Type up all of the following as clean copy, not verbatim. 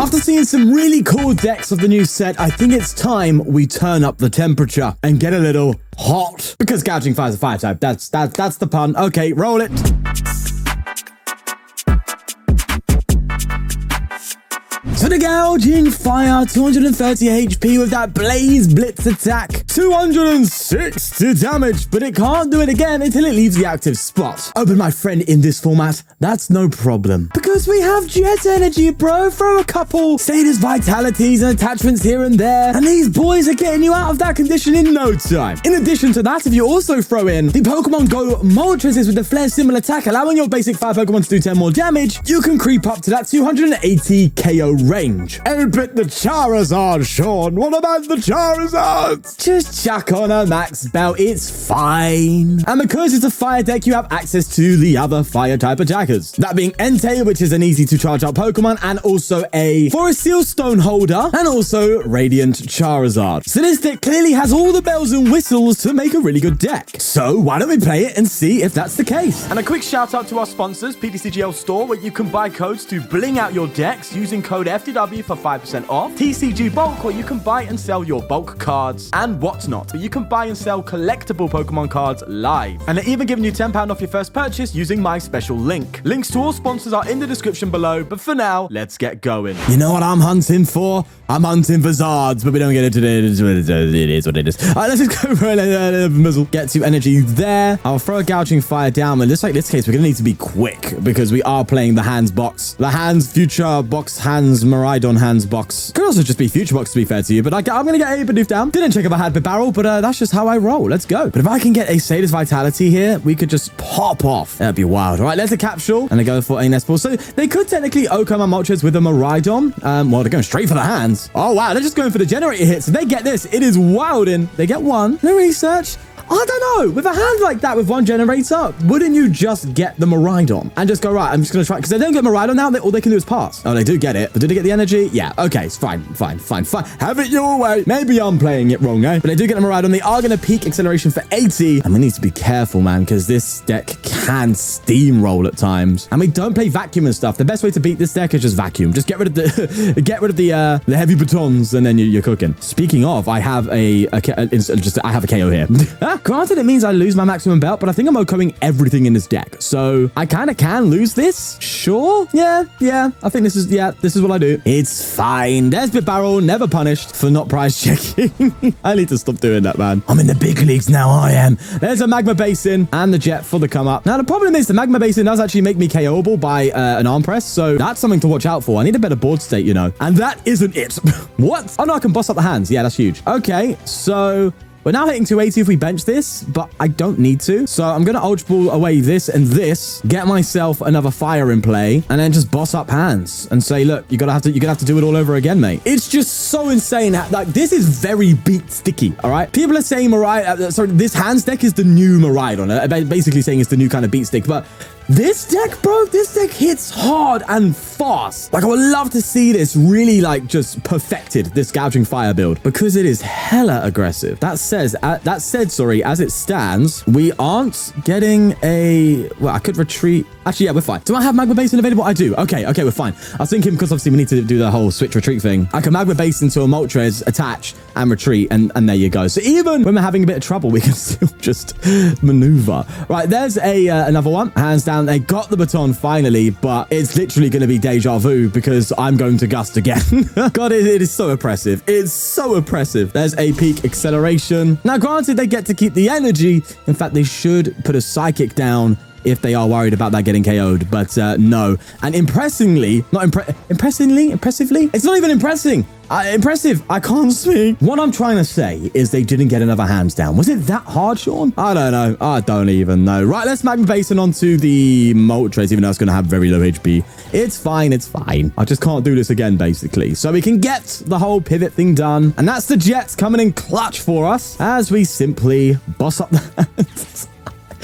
After seeing some really cool decks of the new set, I think it's time we turn up the temperature and get a little hot. Because Gouging Fire is a fire type. That's the pun. Okay, roll it. So the Gouging Fire, 230 HP with that Blaze Blitz attack, 260 damage, but it can't do it again until it leaves the active spot. Oh, but my friend, in this format, that's no problem. Because we have Jet Energy, bro. Throw a couple Sada's Vitalities and attachments here and there, and these boys are getting you out of that condition in no time. In addition to that, if you also throw in the Pokemon Go Moltres with the Flare Symbol attack, allowing your basic fire Pokemon to do 10 more damage, you can creep up to that 280 KO range. Elbit the Charizard, Sean. What about the Charizard? Just chuck on a max belt. It's fine. And because it's a fire deck, you have access to the other fire type attackers. That being Entei, which is an easy to charge up Pokemon, and also a Forest Seal Stone Holder, and also Radiant Charizard. So this deck clearly has all the bells and whistles to make a really good deck. So why don't we play it and see if that's the case? And a quick shout out to our sponsors, PTCGL Store, where you can buy codes to bling out your decks using code FTW for 5% off. TCG Bulk, where you can buy and sell your bulk cards and whatnot, where you can buy and sell collectible Pokemon cards live. And they're even giving you £10 off your first purchase using my special link. Links to all sponsors are in the description below, but for now, let's get going. You know what I'm hunting for? I'm hunting for Zards, but we don't get it today. It is what it is. All right, let's just go for a muzzle. Get to energy there. I'll throw a Gouging Fire down, and just like this case, we're going to need to be quick because we are playing the hands box. The hands future box hands Maridon hands box. Could also just be future box to be fair to you, but I'm going to get a Bidoof down. Didn't check if I had Bibarel, but that's just how I roll. Let's go. But if I can get a Sada's Vitality here, we could just pop off. That'd be wild. All right, let's a capsule and I go for a Nest Ball. So they could technically Oko my Moltres with a Maridon. Well, they're going straight for the hands. Oh, wow. They're just going for the generator hits. They get this. It is wilding. They get one. No research. I don't know. With a hand like that with one generator, wouldn't you just get the Maridon and just go, right, I'm just going to try, because they don't get Maridon now, all they can do is pass. Oh, they do get it, but did they get the energy? Yeah, okay, it's fine. Have it your way. Maybe I'm playing it wrong, eh? But they do get the Maridon. They are going to peak acceleration for 80, and we need to be careful, man, because this deck can steamroll at times, and we don't play vacuum and stuff. The best way to beat this deck is just vacuum. Just get rid of the the heavy batons, and then you're cooking. Speaking of, I have I have a KO here. Granted, it means I lose my maximum belt, but I think I'm OKing everything in this deck. So I kind of can lose this. Sure. Yeah. I think this is what I do. It's fine. There's Bibarel, never punished for not prize checking. I need to stop doing that, man. I'm in the big leagues now, I am. There's a Magma Basin and the Jet for the come up. Now, the problem is the Magma Basin does actually make me KO'able by an arm press. So that's something to watch out for. I need a better board state, you know. And that isn't it. What? Oh, no, I can boss up the hands. Yeah, that's huge. Okay, so we're now hitting 280 if we bench this, but I don't need to. So I'm going to Ultra Ball away this and this, get myself another fire in play, and then just boss up hands and say, look, you're gonna have to do it all over again, mate. It's just so insane. Like, this is very beat sticky, all right? People are saying this hands deck is the new Maridon, basically saying it's the new kind of beat stick, but this deck, bro, this deck hits hard and fast. Like, I would love to see this really, like, just perfected, this Gouging Fire build, because it is hella aggressive. That said, as it stands, we aren't getting a... Well, I could retreat. Actually, yeah, we're fine. Do I have Magma Basin available? I do. Okay, we're fine. I was thinking, because obviously we need to do the whole switch retreat thing, I can Magma Basin to a Moltres, attach, and retreat, and there you go. So even when we're having a bit of trouble, we can still just maneuver. Right, there's another one. Hands down. They got the baton finally, but it's literally going to be deja vu because I'm going to gust again. God, it is so oppressive. It's so oppressive. There's a peak acceleration. Now, granted, they get to keep the energy. In fact, they should put a psychic down if they are worried about that getting KO'd, but no. And impressively, it's not even impressive. I can't speak. What I'm trying to say is they didn't get another hands down. Was it that hard, Sean? I don't know. I don't even know. Right, let's Magma Basin onto the Moltres, even though it's going to have very low HP. It's fine. I just can't do this again, basically. So we can get the whole pivot thing done. And that's the Jets coming in clutch for us as we simply boss up the hands.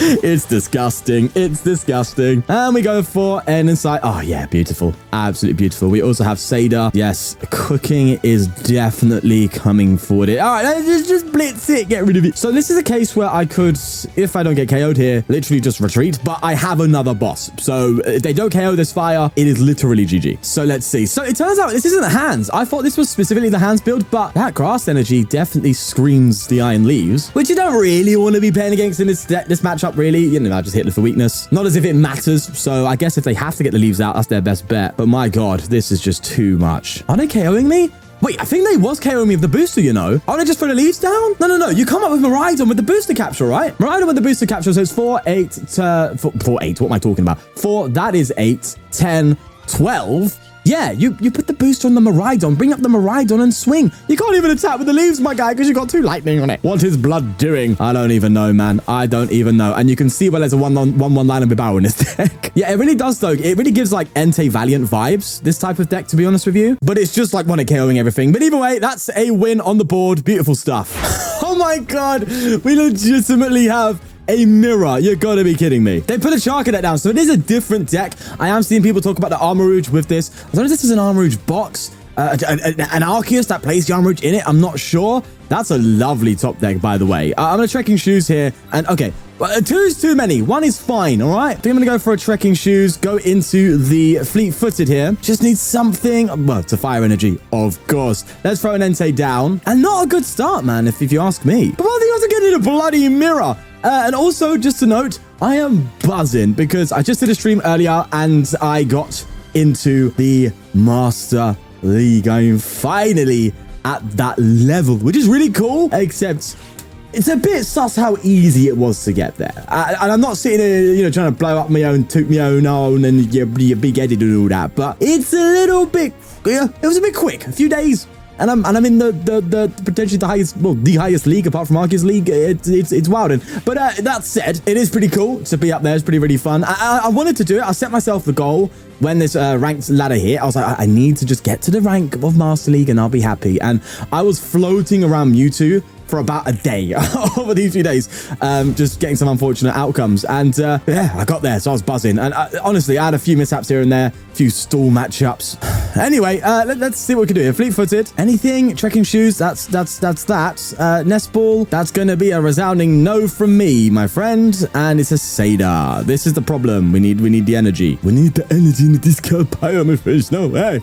It's disgusting. It's disgusting. And we go for N inside. Oh, yeah, beautiful. Absolutely beautiful. We also have Sada. Yes, cooking is definitely coming forward. All right, let's just blitz it. Get rid of it. So this is a case where I could, if I don't get KO'd here, literally just retreat. But I have another boss. So if they don't KO this fire, it is literally GG. So let's see. So it turns out this isn't the hands. I thought this was specifically the hands build, but that grass energy definitely screams the iron leaves, which you don't really want to be playing against in this matchup, really. You know, I just hit it for weakness. Not as if it matters. So I guess if they have to get the leaves out, that's their best bet. But my God, this is just too much. Are they KOing me? Wait, I think they was KOing me with the booster, you know. Oh, they just throw the leaves down? No. You come up with Miraidon with the booster capture, right? Miraidon with the booster capture. So it's 4, 8, 8. What am I talking about? 4, that is 8, 10, 12. Yeah, you put the booster on the Miraidon, bring up the Miraidon and swing. You can't even attack with the leaves, my guy, because you got 2 lightning on it. What is blood doing? I don't even know, man. I don't even know. And you can see where there's a 1/1 line of Bibarel in this deck. Yeah, it really does, though. It really gives, like, Entei Valiant vibes, this type of deck, to be honest with you. But it's just, like, one KOing everything. But either way, that's a win on the board. Beautiful stuff. Oh, my God. We legitimately have a mirror. You're gotta be kidding me. They put a Charka deck down, so it is a different deck. I am seeing people talk about the Armourouge with this. I don't know if this is an Armourouge box. An Arceus that plays the Armourouge in it. I'm not sure. That's a lovely top deck, by the way. I'm gonna Trekking Shoes here. And okay, 2 is too many. 1 is fine, all right? I think I'm gonna go for a Trekking Shoes, go into the Fleet-Footed here. Just need something, well, to Fire Energy, of course. Let's throw an Entei down. And not a good start, man, if you ask me. But why are they also getting a bloody mirror? And also, just to note, I am buzzing because I just did a stream earlier and I got into the Master League. I'm finally at that level, which is really cool, except it's a bit sus how easy it was to get there. And I'm not sitting here, you know, trying to blow up my own, toot my own horn and you're big-headed and all that, but it's a little bit, yeah, it was a bit quick, a few days. And I'm in the potentially the highest league apart from Arceus League. It's wilding. But that said, it is pretty cool to be up there. It's really fun. I wanted to do it. I set myself the goal when this ranked ladder hit. I was like, I need to just get to the rank of Master League and I'll be happy. And I was floating around Mewtwo for about a day over these few days, just getting some unfortunate outcomes. And yeah, I got there, so I was buzzing. And honestly, I had a few mishaps here and there, a few stall matchups. Anyway, let's see what we can do here. Fleet-Footed, anything? Trekking Shoes, that's that. Nest Ball, that's going to be a resounding no from me, my friend. And it's a Sada. This is the problem. We need the energy. We need the energy in the discard pile, my fish. No way.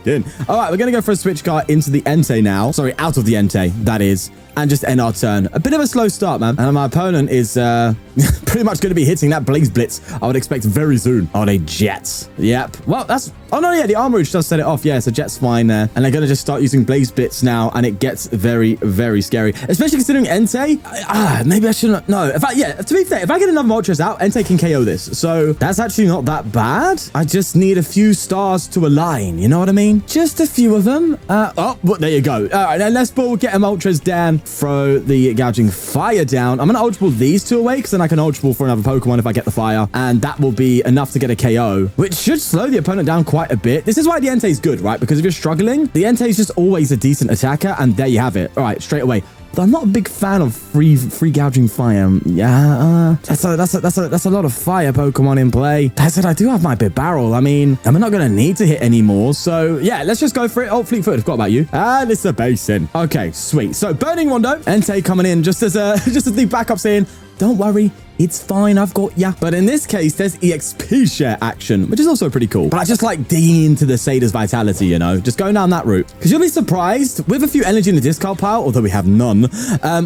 All right, we're going to go for a Switch Cart into the Entei now. Sorry, out of the Entei, that is. And just end our turn. A bit of a slow start, man. And my opponent is pretty much going to be hitting that Blaze Blitz, I would expect very soon. Oh, they Jets. Yep. Well, that's... Oh, no, yeah, the Armourouge does set it off. Yeah, so Jet's fine there. And they're going to just start using Blaze Blitz now, and it gets very scary. Especially considering Entei. Maybe I shouldn't... No, in fact, yeah, to be fair, if I get another Moltres out, Entei can KO this. So that's actually not that bad. I just need a few stars to align. You know what I mean? Just a few of them. Oh, well, there you go. All right, then Nest Ball, get a Moltres down. Throw the Gouging Fire down. I'm going to Ultra Ball these 2 away because then I can Ultra Ball for another Pokemon if I get the fire. And that will be enough to get a KO, which should slow the opponent down quite a bit. This is why the Entei is good, right? Because if you're struggling, the Entei is just always a decent attacker. And there you have it. All right, straight away. But I'm not a big fan of free Gouging Fire. Yeah, that's a lot of fire Pokemon in play. That said, I do have my Bibarel. I mean, I'm not going to need to hit anymore. So yeah, let's just go for it. Oh, Fleet-Footed, forgot about you. And it's a basin. Okay, sweet. So Burning Rondo, Entei coming in just as the backup saying, don't worry, it's fine, I've got ya. But in this case, there's EXP share action, which is also pretty cool. But I just like digging into the Sada's vitality, you know, just going down that route. Because you'll be surprised, with a few energy in the discard pile, although we have none,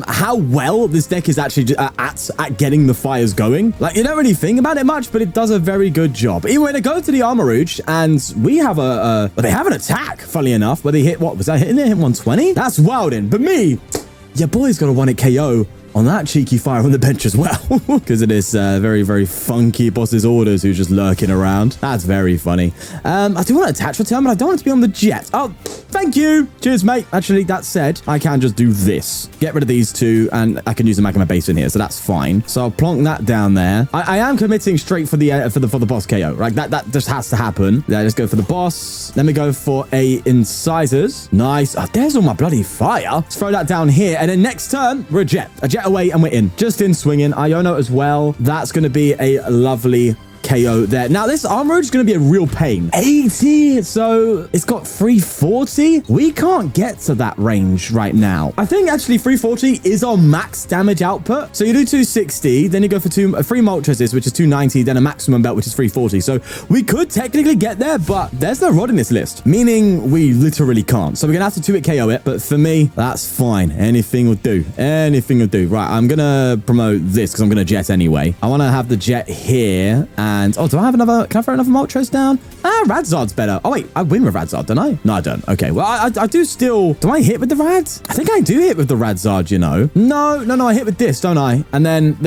how well this deck is actually at getting the fires going. Like, you don't really think about it much, but it does a very good job. Anyway, they go to the Armourouge, and we have they have an attack, funnily enough, where they hit, what, was that hitting it? Hit 120? That's wilding. But me, your boy's got a 1-hit KO on that cheeky fire on the bench as well. Because it is very funky boss's orders who's just lurking around. That's very funny. I do want to attach return, but I don't want it to be on the Jet. Oh, Thank you. Cheers, mate. Actually, that said, I can just do this. Get rid of these two, and I can use the Magma Basin here, so that's fine. So I'll plonk that down there. I am committing straight for the boss KO, right? That just has to happen. Yeah, let's go for the boss. Let me go for a incisors. Nice. Oh, there's all my bloody fire. Let's throw that down here, and then next turn, we're a jet away, and we're in. Just in swinging. Iono as well. That's going to be a lovely KO there. Now, this armor is going to be a real pain. 80, so it's got 340. We can't get to that range right now. I think actually 340 is our max damage output. So you do 260, then you go for three Moltres, which is 290, then a Maximum Belt, which is 340. So we could technically get there, but there's no rod in this list, meaning we literally can't. So we're going to have to 2-hit KO it, but for me, that's fine. Anything will do. Anything will do. Right, I'm going to promote this because I'm going to jet anyway. I want to have the jet here, and oh, do I have another? Can I throw another Moltres down? Radzard's better. Oh wait, I win with Radzard, don't I? No, I don't. Okay, well, I do still. Do I hit with the Rads? I think I do hit with the Radzard, you know. No, I hit with this, don't I? And then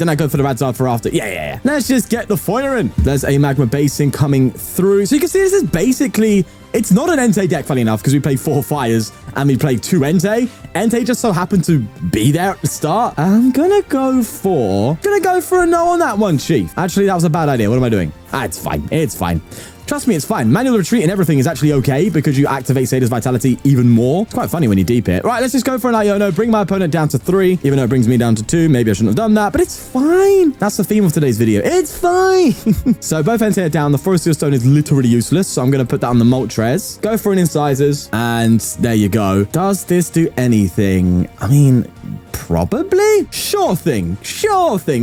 I go for the Radzard for after. Yeah. Let's just get the fire in. There's a Magma Basin coming through. So you can see this is basically. It's not an Entei deck, funny enough, because we play 4 fires and we play 2 Entei. Entei just so happened to be there at the start. I'm gonna go for a no on that one, Chief. Actually, that was a bad idea. What am I doing? It's fine. It's fine. Trust me, it's fine. Manual retreat and everything is actually okay because you activate Sada's Vitality even more. It's quite funny when you deep it. Right, let's just go for an Iono, bring my opponent down to 3, even though it brings me down to 2. Maybe I shouldn't have done that, but it's fine. That's the theme of today's video. It's fine. So both Entei are down. The Forest Seal Stone is literally useless, so I'm going to put that on the Moltres. Go for an Incisors, and there you go. Does this do anything? I mean, probably. Sure thing.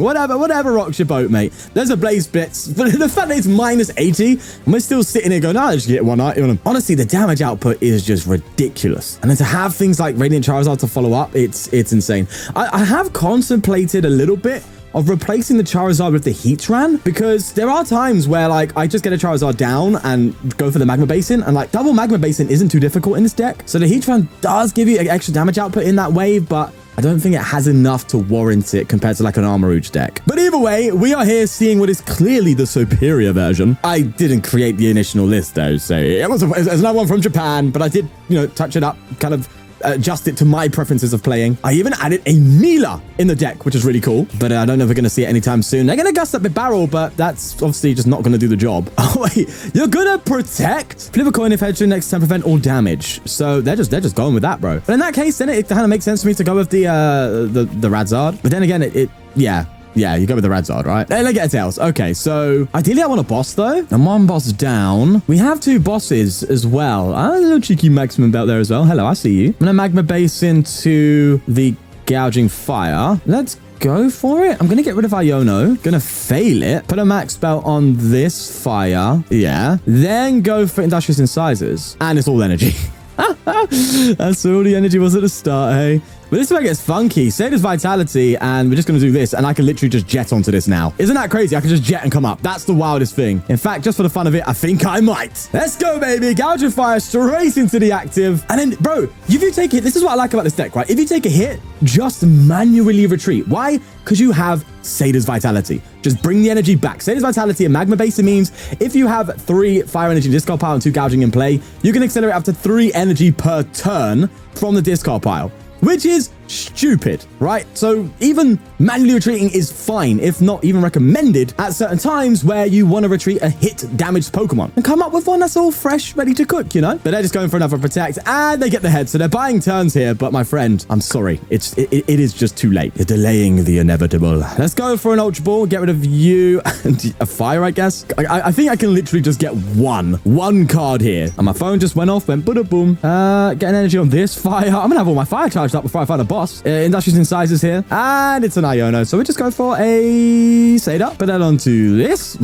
Whatever rocks your boat, mate. There's a Blaze Blitz. But the fact that it's minus 80, and we're still sitting here going, nah, just get one eye on them. Honestly, the damage output is just ridiculous. And then to have things like Radiant Charizard to follow up, it's insane. I have contemplated a little bit of replacing the Charizard with the Heatran, because there are times where like I just get a Charizard down and go for the Magma Basin, and like double Magma Basin isn't too difficult in this deck. So the Heatran does give you extra damage output in that wave, but I don't think it has enough to warrant it compared to like an Armarouge deck. But either way, we are here seeing what is clearly the superior version. I didn't create the initial list though, so it was another one from Japan, but I did, you know, touch it up, kind of adjust it to my preferences of playing. I even added a Mela in the deck, which is really cool, but I don't know if we're going to see it anytime soon. They're going to gust up Bibarel, but that's obviously just not going to do the job. Oh wait, you're going to protect? Flip a coin if hedging next time, prevent all damage. So they're just going with that, bro. But in that case, then it kind of makes sense for me to go with the Radzard. But then again, yeah, you go with the Radzard, right? Let's get a Tails. Okay, so ideally I want a boss though. And one boss down. We have 2 bosses as well. A little cheeky Maximum Belt there as well. Hello, I see you. I'm gonna Magma Basin to the Gouging Fire. Let's go for it. I'm gonna get rid of Iono. Gonna fail it. Put a Max Belt on this fire. Yeah. Then go for Industrious Incisors. And it's all energy. That's all the energy was at the start, hey? But this is where it gets funky. Sada's Vitality, and we're just going to do this, and I can literally just jet onto this now. Isn't that crazy? I can just jet and come up. That's the wildest thing. In fact, just for the fun of it, I think I might. Let's go, baby. Gouging Fire straight into the active. And then, bro, if you take a hit, this is what I like about this deck, right? If you take a hit, just manually retreat. Why? Because you have Sada's Vitality. Just bring the energy back. Sada's Vitality and Magma Basin means if you have 3 Fire Energy discard pile and 2 Gouging in play, you can accelerate up to 3 energy per turn from the discard pile, which is stupid, right? So even manually retreating is fine, if not even recommended, at certain times where you want to retreat a hit damaged Pokemon and come up with one that's all fresh, ready to cook, you know? But they're just going for another protect, and they get the head, so they're buying turns here. But my friend, I'm sorry, it is just too late. You're delaying the inevitable. Let's go for an Ultra Ball, get rid of you, and a fire, I guess. I think I can literally just get one card here, and my phone just went off, went boom. Get an energy on this fire. I'm gonna have all my fire charged up before I find a boss. Industrious Incisors here, and it's an Iono, so we just go for a Sada. Put that onto this.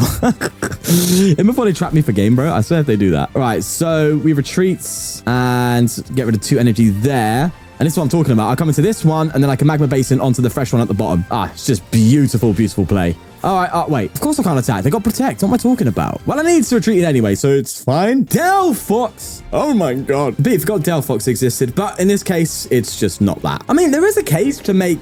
And before they trap me for game, bro, I swear if they do that. All right, so we retreat and get rid of 2 energy there. And this is what I'm talking about. I come into this one, and then I can Magma Basin onto the fresh one at the bottom. It's just beautiful play. All right, wait. Of course I can't attack. They got protect. What am I talking about? Well, I need to retreat it anyway, so it's fine. Delphox. Oh my god. But I forgot Delphox existed, but in this case, it's just not that. I mean, there is a case to make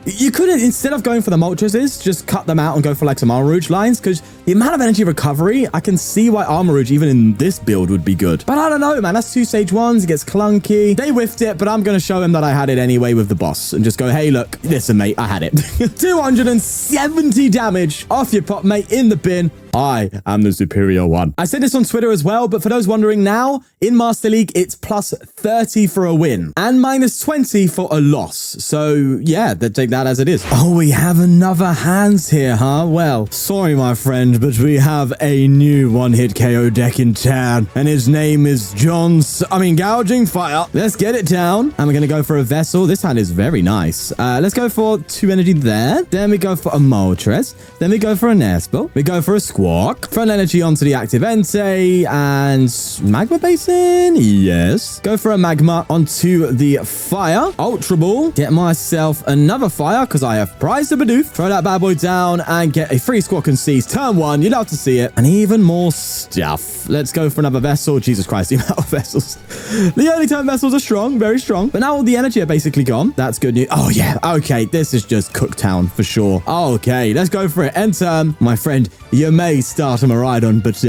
You could, instead of going for the Moltres, just cut them out and go for like some Armor lines, because the amount of energy recovery, I can see why Armor even in this build would be good. But I don't know, man. That's 2 stage 1s. It gets clunky. They whiffed it, but I'm going to show him that I had it anyway with the boss and just go, hey, look, listen, mate, I had it. 270 damage off your pop, mate, in the bin. I am the superior one. I said this on Twitter as well, but for those wondering now, in Master League, it's plus 30 for a win and minus 20 for a loss. So yeah, they take that as it is. Oh, we have another hands here, huh? Well, sorry, my friend, but we have a new one-hit KO deck in town, and his name is Gouging Fire. Let's get it down. And we're going to go for a Vessel. This hand is very nice. Let's go for 2 energy there. Then we go for a Moltres. Then we go for a Nest Ball. We go for a Squawk. Front energy onto the active Entei and Magma Basin. Yes. Go for a Magma onto the Fire. Ultra Ball. Get myself another Fire because I have prized a Bidoof. Throw that bad boy down and get a free Squawk and Seize. Turn 1. You'd love to see it. And even more stuff. Let's go for another Vessel. Jesus Christ, the amount of Vessels. The early turn Vessels are strong. Very strong. But now all the energy are basically gone. That's good news. Oh, yeah. Okay. This is just Cooktown for sure. Okay. Let's go for it. End turn. My friend, you may start a Miraidon, but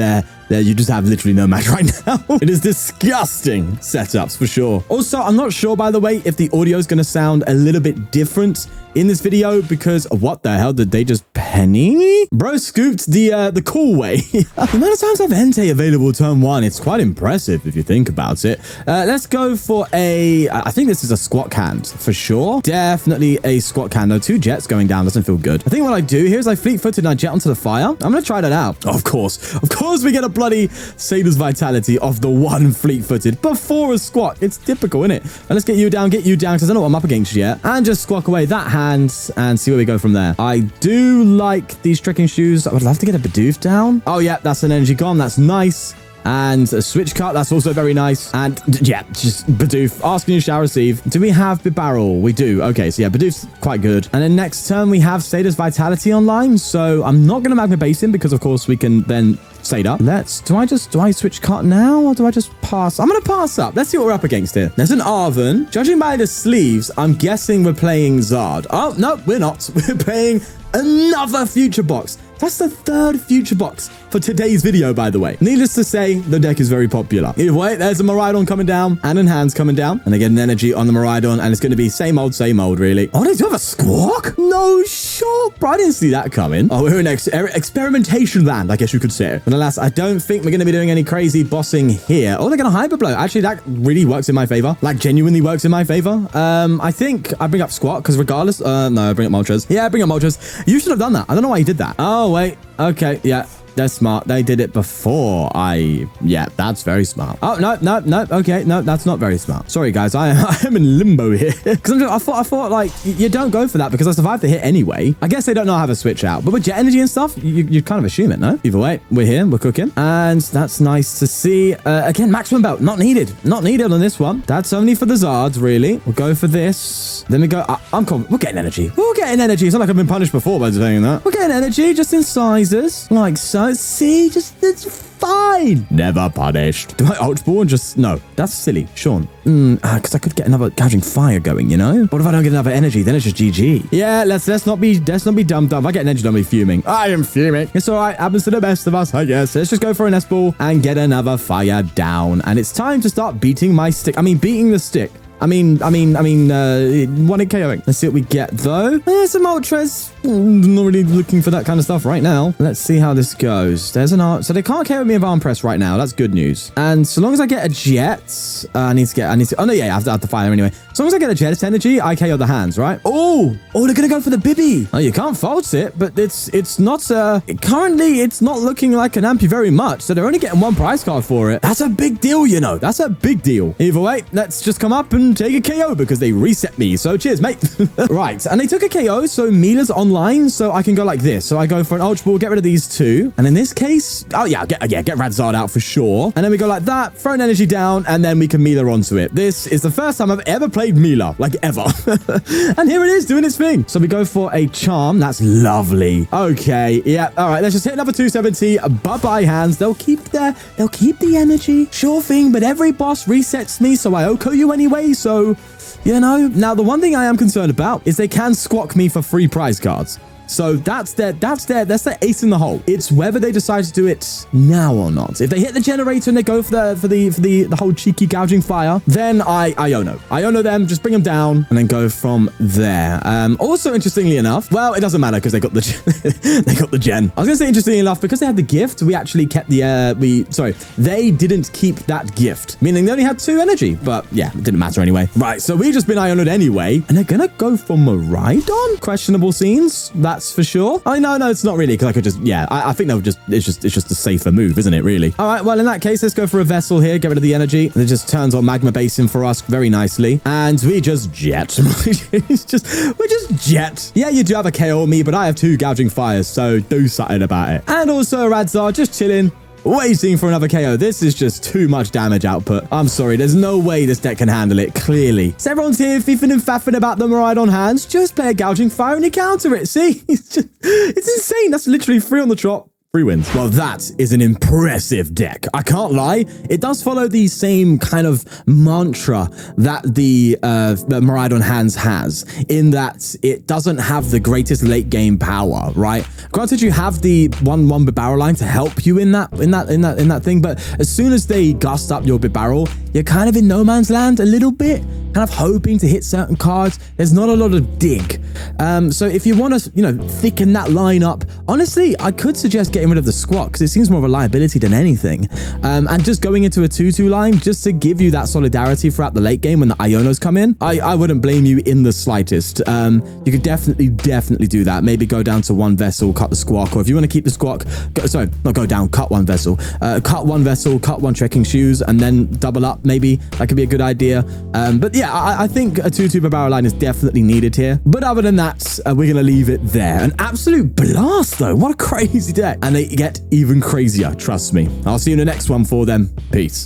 you just have literally no match right now. It is disgusting setups for sure. Also, I'm not sure, by the way, if the audio is going to sound a little bit different in this video because what the hell did they just penny? Bro scooped the cool way. The amount of times I have Entei available turn 1, it's quite impressive if you think about it. Let's go for I think this is a Squawk hand for sure. Definitely a Squawk hand though. 2 jets going down doesn't feel good. I think what I do here is I fleet-footed and I jet onto the Fire. I'm going to try that out. Of course we get a bloody Sada's Vitality off the 1 fleet-footed before a Squawk. It's typical, isn't it? And let's get you down because I don't know what I'm up against yet. And just Squawk away that hand and see where we go from there. I do like these Trekking Shoes. I would love to get a Bidoof down. Oh, yeah, that's an energy gone. That's nice. And a Switch Cart, that's also very nice. And yeah, just Bidoof. Ask and you shall receive. Do we have Bibarel? We do. Okay, so yeah, Bidoof's quite good. And then next turn, we have Sada's Vitality online. So I'm not going to Magma Basin because, of course, we can then Sada. Do I switch cart now or do I just pass? I'm going to pass up. Let's see what we're up against here. There's an Arven. Judging by the sleeves, I'm guessing we're playing Zard. Oh, no, we're not. We're playing another future box. That's the 3rd future box for today's video, by the way. Needless to say, the deck is very popular. Either way, there's a Miraidon coming down and an hands coming down. And I get an energy on the Miraidon, and it's going to be same old, really. Oh, they do have a Squawk? No shot, bro. I didn't see that coming. Oh, we're in experimentation land, I guess you could say. But alas, I don't think we're going to be doing any crazy bossing here. Oh, they're going to Hyper Blow. Actually, that really works in my favor. Like, genuinely works in my favor. I think I bring up Squawk, because regardless... no, I bring up Moltres. Yeah, I bring up Moltres. You should have done that. I don't know why you did that. Oh, wait. Okay, yeah. They're smart. They did it before yeah, that's very smart. Oh, no. Okay, no, that's not very smart. Sorry, guys. I am in limbo here. Because I thought, like, you don't go for that because I survived the hit anyway. I guess they don't know how to switch out. But with jet energy and stuff, you kind of assume it, no? Either way, we're here. We're cooking. And that's nice to see. Again, Maximum Belt. Not needed. Not needed on this one. That's only for the Zards, really. We'll go for this. Then we go... I'm confident. We're getting energy. We're getting energy. It's not like I've been punished before by saying that. We're getting energy just in sizes. Like so. See, it's fine. Never punished. Do I Ultra Ball and just... No, that's silly. Sean. Because I could get another Gouging Fire going, you know? What if I don't get another energy? Then it's just GG. Yeah, let's not be dumb. If I get an energy, don't be fuming. I am fuming. It's all right. Happens to the best of us, I guess. Let's just go for a Nest Ball and get another Fire down. And it's time to start beating my stick. Beating the stick. one hit KOing. Let's see what we get, though. There's some Moltres. Not really looking for that kind of stuff right now. Let's see how this goes. There's an art. So they can't KO me with Arm Press right now. That's good news. And so long as I get a jet, I need to, oh no, yeah, I have to fire anyway. As long as I get a jet energy, I KO the hands, right? Oh, they're going to go for the Bibby. Oh, you can't fault it, but it's not, currently it's not looking like an Ampy very much. So they're only getting 1 prize card for it. That's a big deal, you know. That's a big deal. Either way, let's just come up and take a KO because they reset me. So cheers, mate. Right. And they took a KO. So Mela's online. So I can go like this. So I go for an Ultra Ball, get rid of these 2. And in this case, oh yeah, get Radzard out for sure. And then we go like that, throw an energy down, and then we can Mela onto it. This is the first time I've ever played Mela, like ever. And here it is doing its thing. So we go for a charm. That's lovely. Okay. Yeah. All right. Let's just hit another 270. Bye-bye hands. They'll keep the energy. Sure thing. But every boss resets me. So I OHKO you anyway. So, you know, now the one thing I am concerned about is they can squawk me for free prize cards. So that's their ace in the hole. It's whether they decide to do it now or not. If they hit the generator and they go for the whole cheeky gouging fire, then Iono them, just bring them down and then go from there. Also, interestingly enough, well, it doesn't matter because they got the they got the gen. I was gonna say interestingly enough, because they had the gift, we actually kept they didn't keep that gift, meaning they only had 2 energy. But yeah, it didn't matter anyway. Right, so we've just been Iono'd anyway, and they're gonna go for Miraidon. Questionable scenes. That's for sure. Oh, no, it's not really, because I could just, yeah, I think they'll just, it's just a safer move, isn't it, really? All right, well, in that case, let's go for a Vessel here, get rid of the energy. And it just turns on Magma Basin for us very nicely. And we just jet. we just jet. Yeah, you do have a KO on me, but I have 2 Gouging Fires, so do something about it. And also, Radzar just chilling, waiting for another KO. This is just too much damage output. I'm sorry, there's no way this deck can handle it, clearly. So everyone's here fiffing and faffing about the Miraidon hands. Just play a Gouging Fire and you counter it. See? It's insane. That's literally 3 on the trot. 3 wins. Well, that is an impressive deck. I can't lie. It does follow the same kind of mantra that the Miraidon hands has, in that it doesn't have the greatest late game power, right? Granted, you have the 1/1 Bibarel line to help you in that thing, but as soon as they gust up your Bibarel, you're kind of in no man's land a little bit, kind of hoping to hit certain cards. There's not a lot of dig. So if you want to, you know, thicken that line up, honestly, I could suggest getting rid of the squat, because it seems more of a liability than anything. And just going into a 2/2 line, just to give you that solidarity throughout the late game when the Ionos come in, I wouldn't blame you in the slightest. You could definitely do that. Maybe go down to 1 Vessel, cut the squawk, or if you want to keep the squawk, cut 1 Vessel. Cut 1 Vessel, cut 1 Trekking Shoes, and then double up, maybe. That could be a good idea. But yeah, I think a 2/2 Bibarel line is definitely needed here. But other than that, we're going to leave it there. An absolute blast, though. What a crazy deck. And they get even crazier, trust me. I'll see you in the next one for them. Peace.